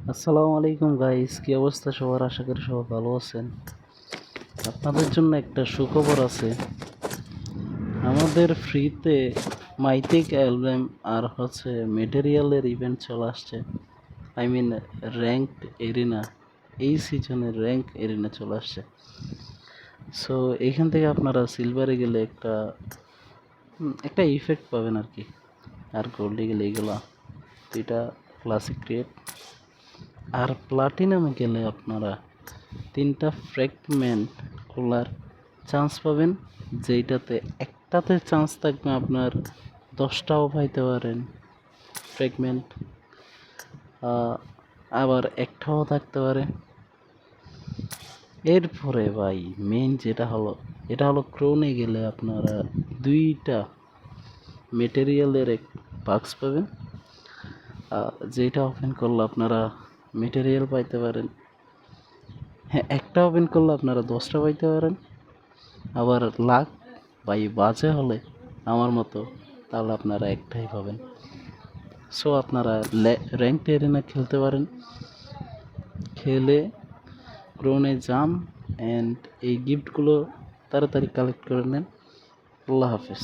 আসসালামু আলাইকুম গাইস, কি অবস্থা সবার? আশা করি সবাই ভালো আছেন। আপনাদের জন্য একটা সুখবর আছে। আমাদের ফ্রিতে মাইথিক অ্যালবাম আর মেটেরিয়ালের ইভেন্ট চলে আসছে। আই মিন র্যাঙ্কড এরিনা, এই সিজনের র্যাঙ্ক এরিনা চলে আসছে। সো এইখান থেকে আপনারা সিলভারে গেলে একটা ইফেক্ট পাবেন আর কি, আর গোল্ডে গেলে এইগুলা। তো এটা ক্লাসিক ক্রিয়েট। আর প্লাটিনামে গেলে আপনারা 3টা ফ্র্যাগমেন্ট খোলার চান্স পাবেন, যেইটাতে একটাতে চান্স থাকবে আপনার 10টাও পাইতে পারেন ফ্র্যাগমেন্ট, আবার একটাও থাকতে পারে। এরপরে ভাই মেইন যেটা হলো, এটা হলো ক্রোনে গেলে আপনারা 2টা মেটেরিয়ালের এক বাক্স পাবেন, যেটা ওপেন করলে আপনারা মেটেরিয়াল পাইতে পারেন। হ্যাঁ, একটা ওপেন করলে আপনারা 10টা পাইতে পারেন। আবার লাক বাই বাজে হলে আমার মতো, তাহলে আপনারা একটাই পাবেন। সো আপনারা র্যাঙ্ক এরিনা খেলতে পারেন, খেলে ক্রোনে যান অ্যান্ড এই গিফটগুলো তাড়াতাড়ি কালেক্ট করে নেন। আল্লাহ হাফেজ।